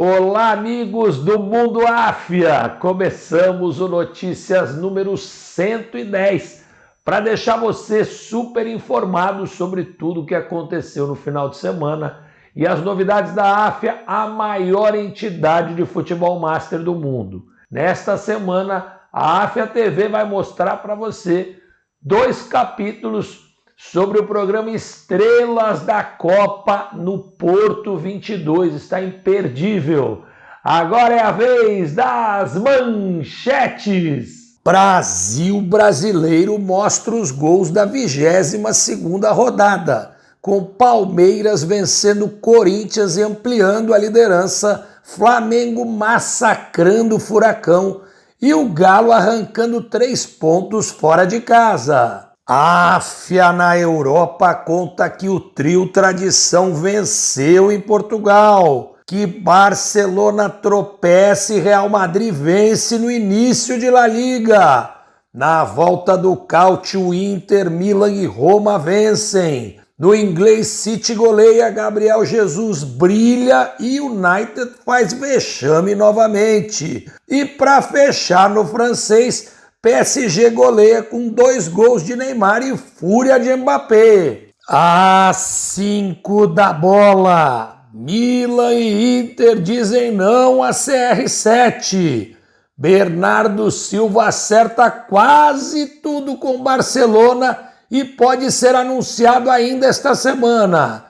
Olá, amigos do Mundo Áfia! Começamos o Notícias número 110 para deixar você super informado sobre tudo o que aconteceu no final de semana e as novidades da Áfia, a maior entidade de futebol master do mundo. Nesta semana, a Áfia TV vai mostrar para você 2 capítulos sobre o programa Estrelas da Copa no Porto 22. Está imperdível. Agora é a vez das manchetes. Brasil brasileiro mostra os gols da 22ª rodada, com Palmeiras vencendo Corinthians e ampliando a liderança, Flamengo massacrando o Furacão e o Galo arrancando 3 pontos fora de casa. A Áfia na Europa conta que o trio Tradição venceu em Portugal, que Barcelona tropeça e Real Madrid vence no início de La Liga. Na volta do caute, o Inter, Milan e Roma vencem. No inglês, City goleia, Gabriel Jesus brilha e United faz vexame novamente. E para fechar no francês, PSG goleia com 2 gols de Neymar e fúria de Mbappé. Às 5 da bola, Milan e Inter dizem não a CR7. Bernardo Silva acerta quase tudo com Barcelona e pode ser anunciado ainda esta semana.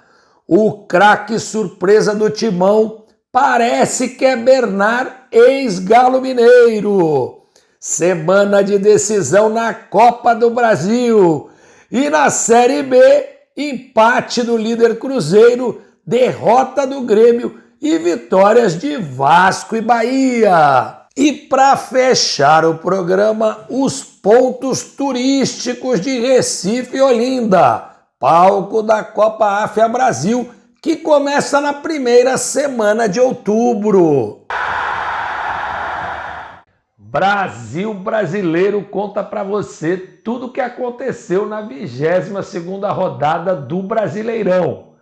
O craque surpresa do Timão parece que é Bernard, ex-Galo Mineiro. Semana de decisão na Copa do Brasil. E na Série B, empate do líder Cruzeiro, derrota do Grêmio e vitórias de Vasco e Bahia. E para fechar o programa, os pontos turísticos de Recife e Olinda, palco da Copa Áfia Brasil, que começa na primeira semana de outubro. Brasil brasileiro conta para você tudo o que aconteceu na 22ª rodada do Brasileirão.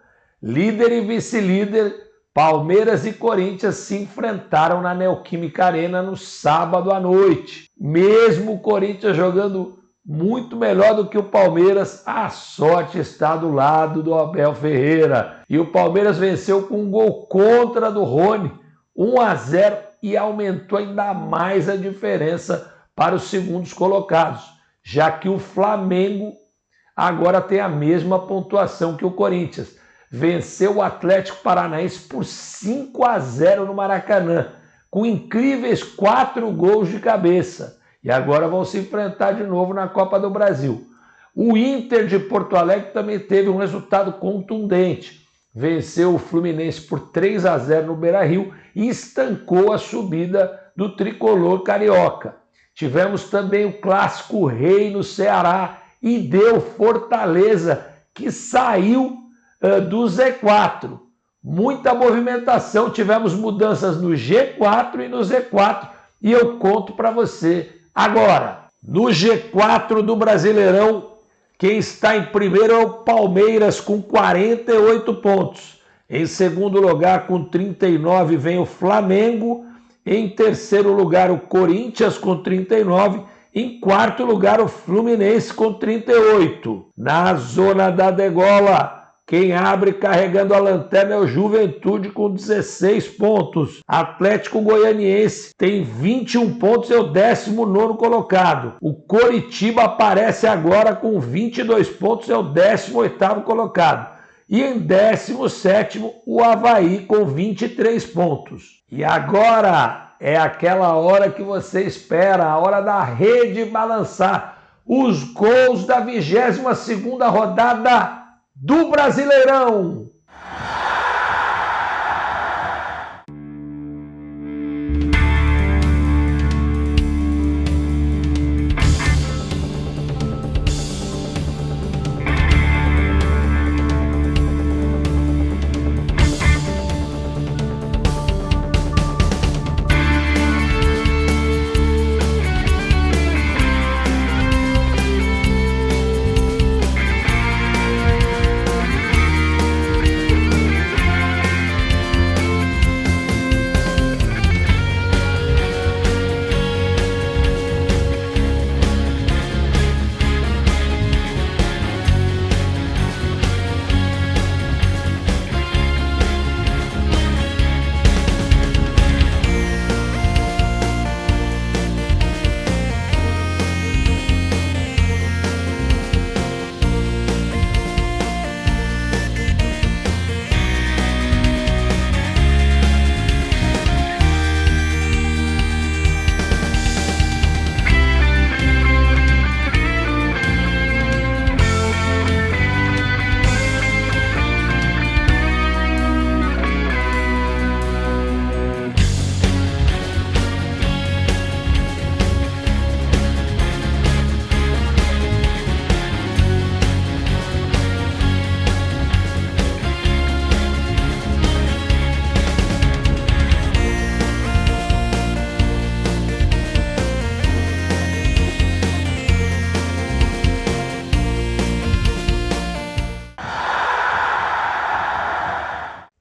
Líder e vice-líder, Palmeiras e Corinthians se enfrentaram na Neoquímica Arena no sábado à noite. Mesmo o Corinthians jogando muito melhor do que o Palmeiras, a sorte está do lado do Abel Ferreira. E o Palmeiras venceu com um gol contra do Rony, 1-0, e aumentou ainda mais a diferença para os segundos colocados, já que o Flamengo agora tem a mesma pontuação que o Corinthians. Venceu o Atlético Paranaense por 5-0 no Maracanã, com incríveis 4 gols de cabeça. E agora vão se enfrentar de novo na Copa do Brasil. O Inter de Porto Alegre também teve um resultado contundente. Venceu o Fluminense por 3-0 no Beira-Rio e estancou a subida do tricolor carioca. Tivemos também o clássico rei no Ceará e deu Fortaleza, que saiu do Z4. Muita movimentação, tivemos mudanças no G4 e no Z4 e eu conto para você agora. No G4 do Brasileirão, quem está em primeiro é o Palmeiras com 48 pontos. Em segundo lugar, com 39, vem o Flamengo. Em terceiro lugar, o Corinthians com 39. Em quarto lugar, o Fluminense com 38. Na zona da degola, quem abre carregando a lanterna é o Juventude com 16 pontos. Atlético Goianiense tem 21 pontos, é o 19º colocado. O Coritiba aparece agora com 22 pontos, é o 18º colocado. E em 17º, o Avaí com 23 pontos. E agora é aquela hora que você espera, a hora da rede balançar. Os gols da 22ª rodada do Brasileirão.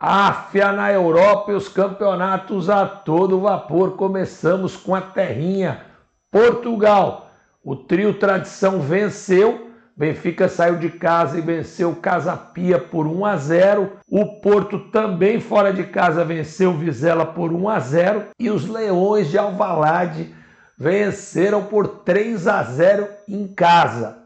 Áfia na Europa e os campeonatos a todo vapor. Começamos com a terrinha, Portugal. O trio Tradição venceu. Benfica saiu de casa e venceu o Casa Pia por 1-0. O Porto também fora de casa venceu o Vizela por 1-0. E os Leões de Alvalade venceram por 3-0 em casa.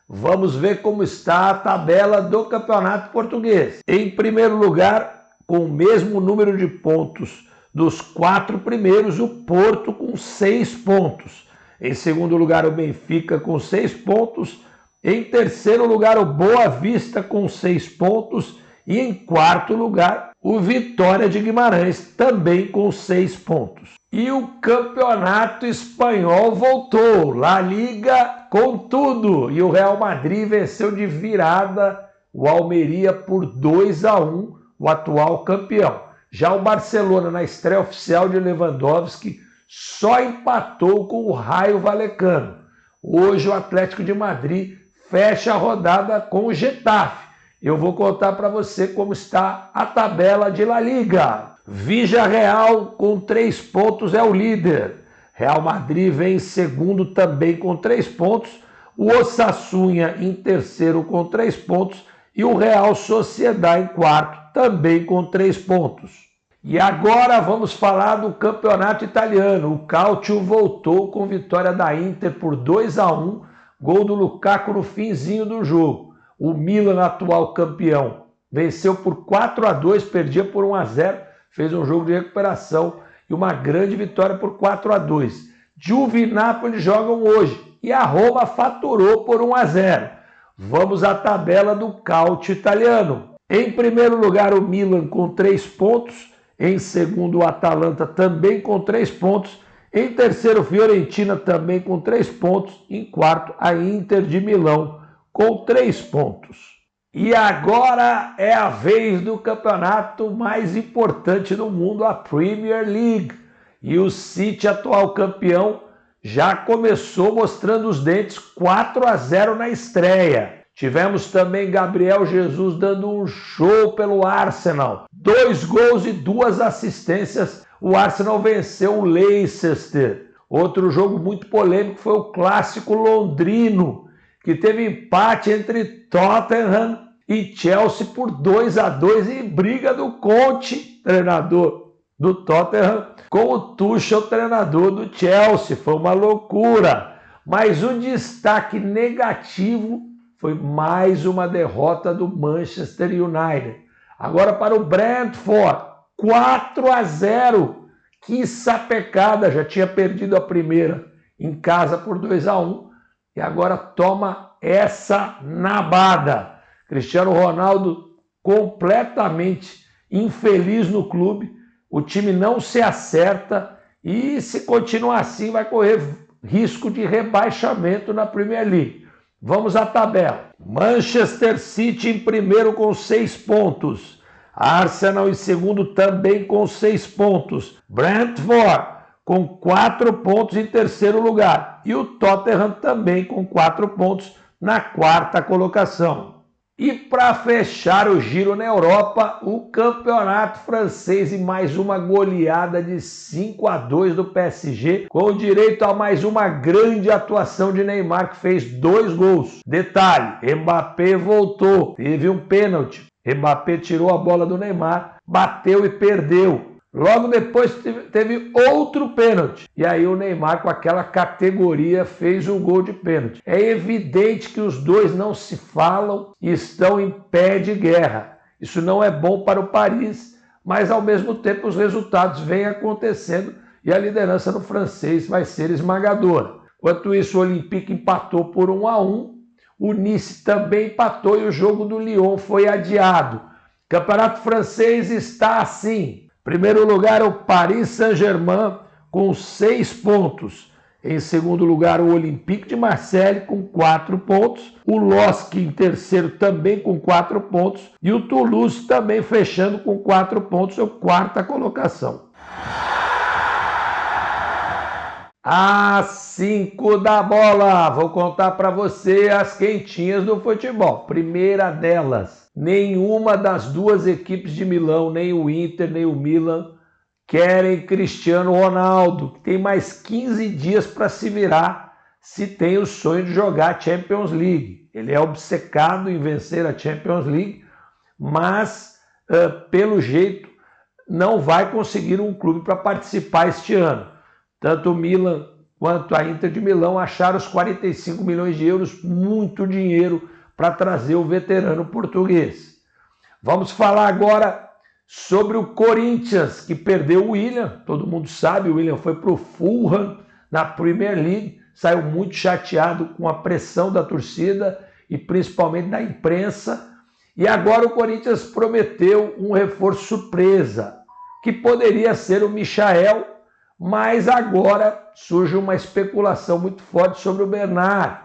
Vamos ver como está a tabela do Campeonato Português. Em primeiro lugar, com o mesmo número de pontos dos 4 primeiros, o Porto com 6 pontos. Em segundo lugar, o Benfica com 6 pontos. Em terceiro lugar, o Boa Vista com 6 pontos. E em quarto lugar, o Vitória de Guimarães, também com 6 pontos. E o Campeonato Espanhol voltou. La Liga com tudo. E o Real Madrid venceu de virada o Almeria por 2-1, o atual campeão. Já o Barcelona, na estreia oficial de Lewandowski, só empatou com o Rayo Vallecano. Hoje o Atlético de Madrid fecha a rodada com o Getafe. Eu vou contar para você como está a tabela de La Liga. Villarreal com 3 pontos é o líder. Real Madrid vem em segundo também com 3 pontos. O Osasuna em terceiro com 3 pontos. E o Real Sociedad em quarto também com 3 pontos. E agora vamos falar do campeonato italiano. O Calcio voltou com vitória da Inter por 2-1, gol do Lukaku no finzinho do jogo. O Milan, atual campeão, venceu por 4-2, perdia por 1-0, fez um jogo de recuperação e uma grande vitória por 4-2. Juve e Napoli jogam hoje e a Roma faturou por 1-0. Vamos à tabela do Calcio italiano. Em primeiro lugar, o Milan com 3 pontos. Em segundo, o Atalanta também com 3 pontos. Em terceiro, Fiorentina também com 3 pontos. Em quarto, a Inter de Milão com 3 pontos. E agora é a vez do campeonato mais importante do mundo, a Premier League. E o City, atual campeão, já começou mostrando os dentes 4-0 na estreia. Tivemos também Gabriel Jesus dando um show pelo Arsenal. 2 gols e 2 assistências. O Arsenal venceu o Leicester. Outro jogo muito polêmico foi o clássico londrino, que teve empate entre Tottenham e Chelsea por 2-2 em briga do Conte, treinador do Tottenham, com o Tuchel, treinador do Chelsea. Foi uma loucura. Mas o destaque negativo foi mais uma derrota do Manchester United. Agora para o Brentford, 4-0. Que sapecada, já tinha perdido a primeira em casa por 2-1 e agora toma essa nabada. Cristiano Ronaldo completamente infeliz no clube, o time não se acerta e se continuar assim vai correr risco de rebaixamento na Premier League. Vamos à tabela. Manchester City em primeiro com 6 pontos. Arsenal em segundo também com 6 pontos. Brentford com 4 pontos em terceiro lugar. E o Tottenham também com 4 pontos na quarta colocação. E para fechar o giro na Europa, o campeonato francês e mais uma goleada de 5-2 do PSG, com direito a mais uma grande atuação de Neymar, que fez 2 gols. Detalhe, Mbappé voltou, teve um pênalti. Mbappé tirou a bola do Neymar, bateu e perdeu. Logo depois teve outro pênalti. E aí o Neymar, com aquela categoria, fez um gol de pênalti. É evidente que os dois não se falam e estão em pé de guerra. Isso não é bom para o Paris, mas ao mesmo tempo os resultados vêm acontecendo e a liderança no francês vai ser esmagadora. Enquanto isso, o Olympique empatou por 1-1. O Nice também empatou e o jogo do Lyon foi adiado. O campeonato francês está assim. Primeiro lugar, o Paris Saint-Germain com 6 pontos. Em segundo lugar, o Olympique de Marseille com 4 pontos. O LOSC em terceiro também com 4 pontos. E o Toulouse também fechando com 4 pontos, a quarta colocação. Às 5 da bola, vou contar para você as quentinhas do futebol. Primeira delas, nenhuma das duas equipes de Milão, nem o Inter, nem o Milan, querem Cristiano Ronaldo, que tem mais 15 dias para se virar se tem o sonho de jogar a Champions League. Ele é obcecado em vencer a Champions League, mas, pelo jeito, não vai conseguir um clube para participar este ano. Tanto o Milan quanto a Inter de Milão acharam os 45 milhões de euros muito dinheiro para trazer o veterano português. Vamos falar agora sobre o Corinthians, que perdeu o William. Todo mundo sabe, o William foi para o Fulham na Premier League, saiu muito chateado com a pressão da torcida e principalmente da imprensa. E agora o Corinthians prometeu um reforço surpresa, que poderia ser o Michael, mas agora surge uma especulação muito forte sobre o Bernard,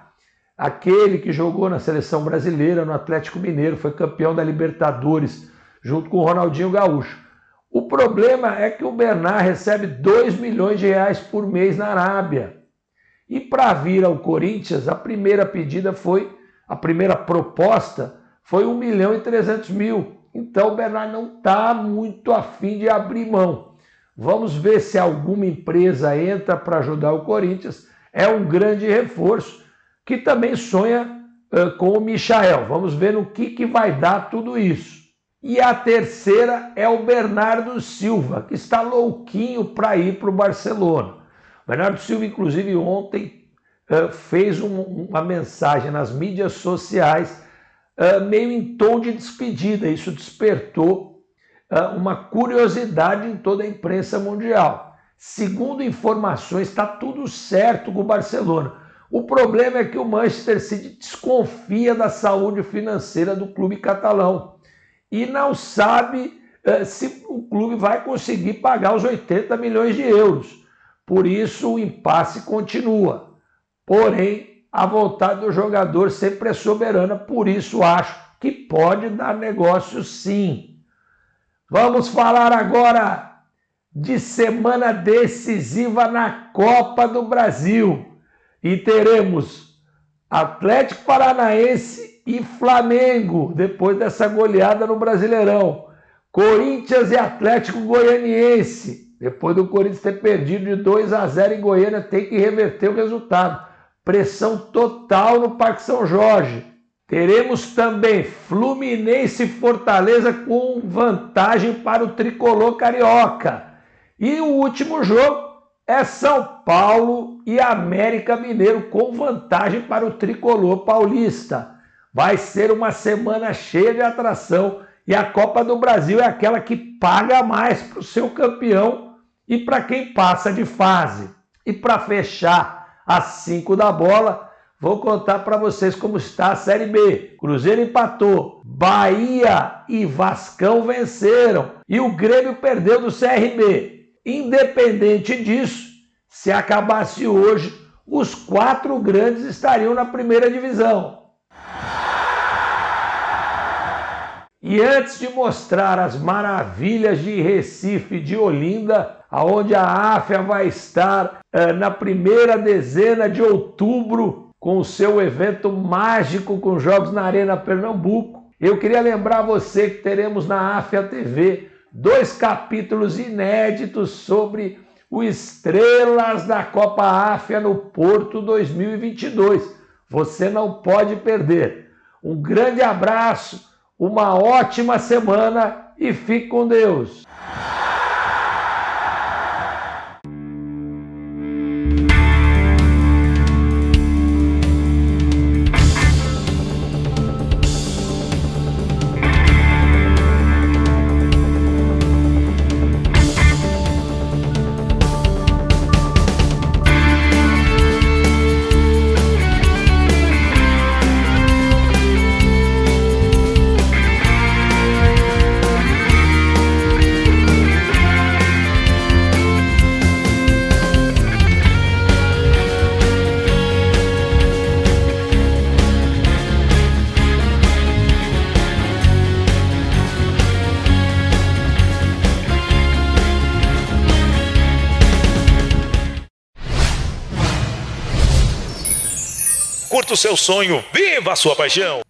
aquele que jogou na seleção brasileira, no Atlético Mineiro, foi campeão da Libertadores, junto com o Ronaldinho Gaúcho. O problema é que o Bernard recebe 2 milhões de reais por mês na Arábia. E para vir ao Corinthians, a primeira proposta foi 1.300.000. Então o Bernard não está muito afim de abrir mão. Vamos ver se alguma empresa entra para ajudar o Corinthians. É um grande reforço que também sonha com o Michael. Vamos ver no que vai dar tudo isso. E a terceira é o Bernardo Silva, que está louquinho para ir para o Barcelona. O Bernardo Silva, inclusive, ontem fez uma mensagem nas mídias sociais meio em tom de despedida. Isso despertou uma curiosidade em toda a imprensa mundial. Segundo informações, está tudo certo com o Barcelona. O problema é que o Manchester City desconfia da saúde financeira do clube catalão e não sabe se o clube vai conseguir pagar os 80 milhões de euros. Por isso o impasse continua. Porém, a vontade do jogador sempre é soberana, por isso acho que pode dar negócio sim. Vamos falar agora de semana decisiva na Copa do Brasil. E teremos Atlético Paranaense e Flamengo, depois dessa goleada no Brasileirão. Corinthians e Atlético Goianiense, depois do Corinthians ter perdido de 2-0 em Goiânia, tem que reverter o resultado. Pressão total no Parque São Jorge. Teremos também Fluminense e Fortaleza com vantagem para o tricolor carioca. E o último jogo é São Paulo e América Mineiro com vantagem para o tricolor paulista. Vai ser uma semana cheia de atração e a Copa do Brasil é aquela que paga mais para o seu campeão e para quem passa de fase. E para fechar às 5 da bola, vou contar para vocês como está a Série B. Cruzeiro empatou, Bahia e Vascão venceram e o Grêmio perdeu do CRB. Independente disso, se acabasse hoje, os 4 grandes estariam na primeira divisão. E antes de mostrar as maravilhas de Recife e de Olinda, onde a AFA vai estar na primeira dezena de outubro, com o seu evento mágico com jogos na Arena Pernambuco, eu queria lembrar você que teremos na AFA TV 2 capítulos inéditos sobre o Estrelas da Copa AFA no Porto 2022. Você não pode perder. Um grande abraço, uma ótima semana e fique com Deus. Curta o seu sonho, viva a sua paixão.